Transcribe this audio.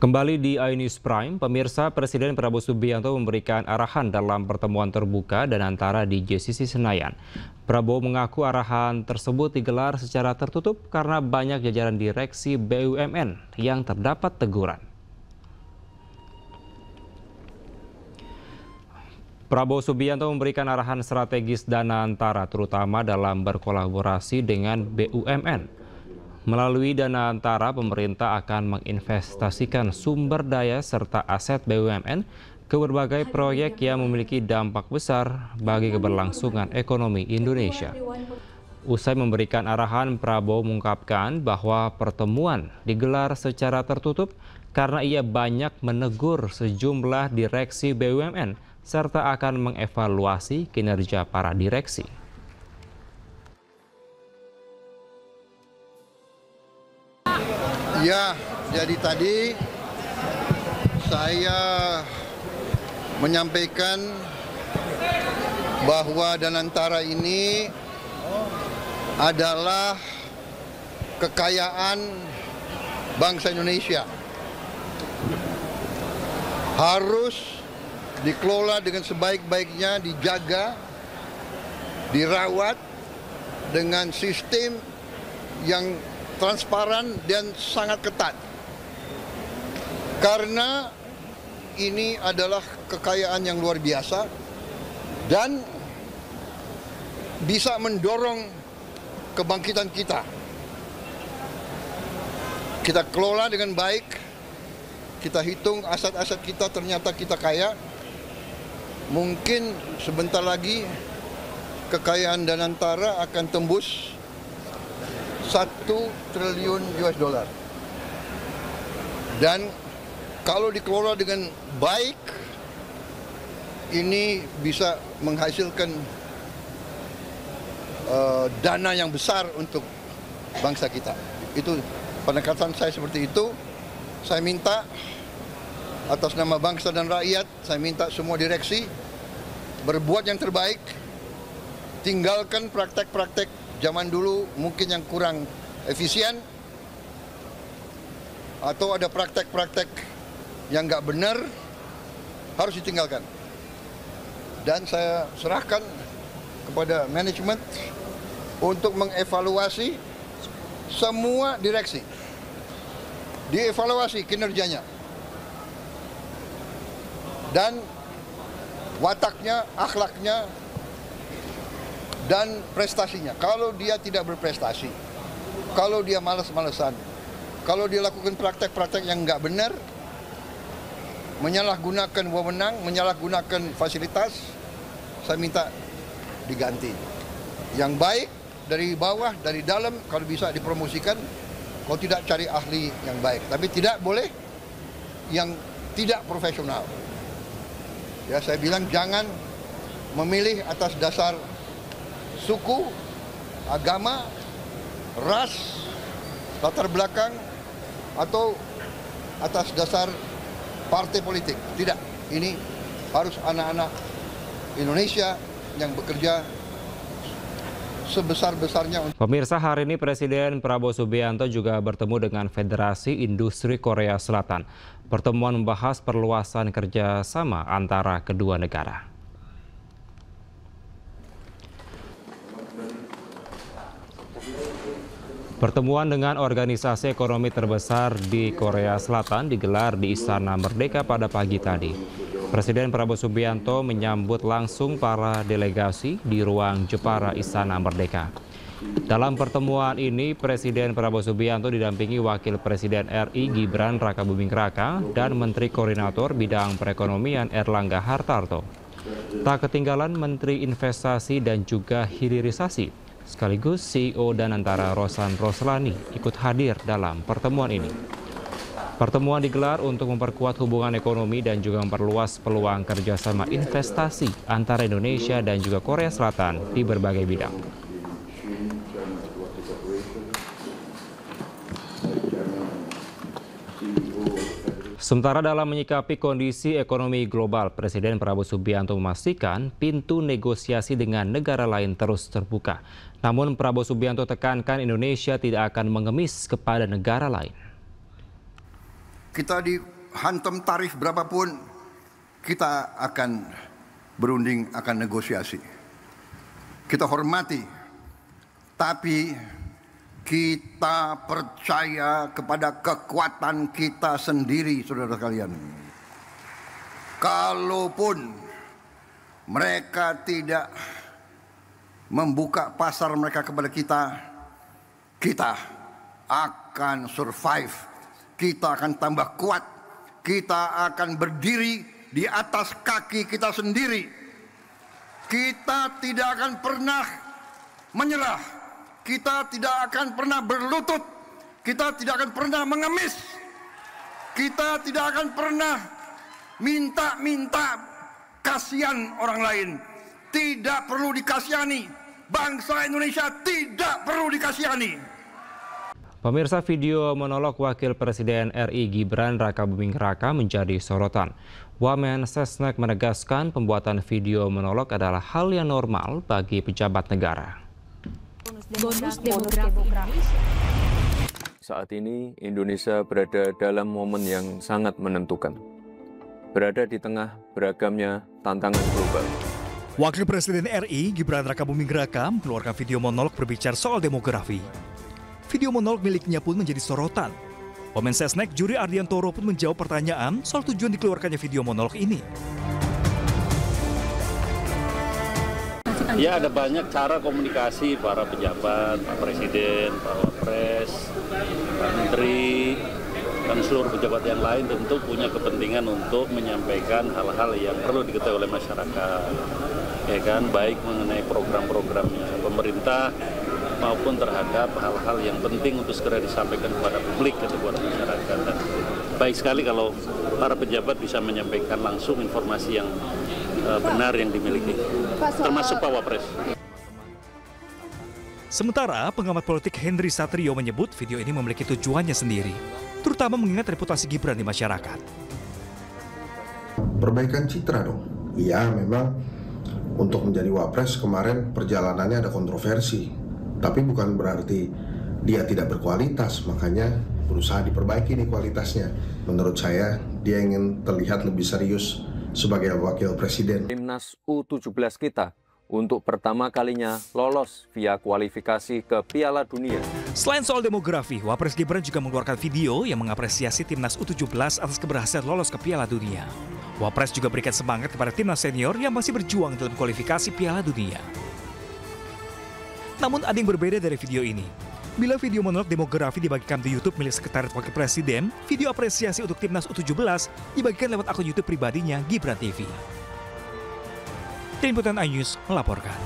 Kembali di iNews Prime, pemirsa, Presiden Prabowo Subianto memberikan arahan dalam pertemuan terbuka dan antara di JCC Senayan. Prabowo mengaku arahan tersebut digelar secara tertutup karena banyak jajaran direksi BUMN yang terdapat teguran. Prabowo Subianto memberikan arahan strategis dana antara terutama dalam berkolaborasi dengan BUMN. Melalui dana antara, pemerintah akan menginvestasikan sumber daya serta aset BUMN ke berbagai proyek yang memiliki dampak besar bagi keberlangsungan ekonomi Indonesia. Usai memberikan arahan, Prabowo mengungkapkan bahwa pertemuan digelar secara tertutup karena ia banyak menegur sejumlah direksi BUMN serta akan mengevaluasi kinerja para direksi. Ya, jadi tadi saya menyampaikan bahwa Danantara ini adalah kekayaan bangsa Indonesia. Harus dikelola dengan sebaik-baiknya, dijaga, dirawat dengan sistem yang transparan dan sangat ketat. Karena ini adalah kekayaan yang luar biasa dan bisa mendorong kebangkitan kita. Kita kelola dengan baik, kita hitung aset-aset kita, ternyata kita kaya. Mungkin sebentar lagi kekayaan Danantara akan tembus 1 triliun US dollar. Dan kalau dikelola dengan baik, ini bisa menghasilkan dana yang besar untuk bangsa kita. Itu pendekatan saya seperti itu. Saya minta atas nama bangsa dan rakyat, saya minta semua direksi berbuat yang terbaik, tinggalkan praktek-praktek zaman dulu mungkin yang kurang efisien, atau ada praktek-praktek yang nggak benar, harus ditinggalkan. Dan saya serahkan kepada manajemen untuk mengevaluasi semua direksi, dievaluasi kinerjanya dan wataknya, akhlaknya, dan prestasinya. Kalau dia tidak berprestasi, kalau dia malas-malesan, kalau dia lakukan praktek-praktek yang nggak benar, menyalahgunakan wewenang, menyalahgunakan fasilitas, saya minta diganti. Yang baik dari bawah, dari dalam, kalau bisa dipromosikan. Kalau tidak, cari ahli yang baik. Tapi tidak boleh yang tidak profesional. Ya, saya bilang jangan memilih atas dasar suku, agama, ras, latar belakang, atau atas dasar partai politik. Tidak, ini harus anak-anak Indonesia yang bekerja sebesar-besarnya. Pemirsa, hari ini Presiden Prabowo Subianto juga bertemu dengan Federasi Industri Korea Selatan. Pertemuan membahas perluasan kerjasama antara kedua negara. Pertemuan dengan organisasi ekonomi terbesar di Korea Selatan digelar di Istana Merdeka pada pagi tadi. Presiden Prabowo Subianto menyambut langsung para delegasi di ruang Jepara Istana Merdeka. Dalam pertemuan ini, Presiden Prabowo Subianto didampingi Wakil Presiden RI Gibran Rakabuming Raka dan Menteri Koordinator Bidang Perekonomian Erlangga Hartarto. Tak ketinggalan Menteri Investasi dan juga Hilirisasi, sekaligus CEO Danantara Rosan Roslani ikut hadir dalam pertemuan ini. Pertemuan digelar untuk memperkuat hubungan ekonomi dan juga memperluas peluang kerjasama investasi antara Indonesia dan juga Korea Selatan di berbagai bidang. Sementara dalam menyikapi kondisi ekonomi global, Presiden Prabowo Subianto memastikan pintu negosiasi dengan negara lain terus terbuka. Namun Prabowo Subianto tekankan Indonesia tidak akan mengemis kepada negara lain. kita dihantam tarif berapapun, kita akan berunding, akan negosiasi. Kita hormati, tapi kita percaya kepada kekuatan kita sendiri, saudara sekalian. Kalaupun mereka tidak membuka pasar mereka kepada kita, kita akan survive, kita akan tambah kuat, kita akan berdiri di atas kaki kita sendiri. Kita tidak akan pernah menyerah, kita tidak akan pernah berlutut, kita tidak akan pernah mengemis, kita tidak akan pernah minta kasihan orang lain. Tidak perlu dikasihani, bangsa Indonesia tidak perlu dikasihani. Pemirsa, video monolog Wakil Presiden RI Gibran Rakabuming Raka menjadi sorotan. Wamen Sesnek menegaskan pembuatan video monolog adalah hal yang normal bagi pejabat negara. Bonus demografi. Saat ini Indonesia berada dalam momen yang sangat menentukan. Berada di tengah beragamnya tantangan global. Wakil Presiden RI Gibran Rakabuming Raka mengeluarkan video monolog berbicara soal demografi. Video monolog miliknya pun menjadi sorotan. Wamen Sesnek Juri Ardiantoro pun menjawab pertanyaan soal tujuan dikeluarkannya video monolog ini. Ya, ada banyak cara komunikasi para pejabat, Pak Presiden, Pak Wapres, Pak Menteri, dan seluruh pejabat yang lain tentu punya kepentingan untuk menyampaikan hal-hal yang perlu diketahui oleh masyarakat. Ya kan, baik mengenai program-programnya pemerintah maupun terhadap hal-hal yang penting untuk segera disampaikan kepada publik atau kepada masyarakat. Dan baik sekali kalau para pejabat bisa menyampaikan langsung informasi yang benar yang dimiliki, termasuk Pak Wapres. Sementara pengamat politik Henry Satrio menyebut video ini memiliki tujuannya sendiri, terutama mengingat reputasi Gibran di masyarakat. Perbaikan citra dong. Iya, memang untuk menjadi Wapres kemarin perjalanannya ada kontroversi, tapi bukan berarti dia tidak berkualitas, makanya berusaha diperbaiki nih kualitasnya. Menurut saya dia ingin terlihat lebih serius sebagai wakil presiden. Timnas U17 kita untuk pertama kalinya lolos via kualifikasi ke Piala Dunia. Selain soal demografi, Wapres Gibran juga mengeluarkan video yang mengapresiasi Timnas U17 atas keberhasilan lolos ke Piala Dunia. Wapres juga berikan semangat kepada timnas senior yang masih berjuang dalam kualifikasi Piala Dunia. Namun ada yang berbeda dari video ini. Bila video monolog demografi dibagikan di YouTube milik Sekretariat Wakil Presiden, video apresiasi untuk Timnas U17 dibagikan lewat akun YouTube pribadinya Gibran TV. Tim Liputan iNews melaporkan.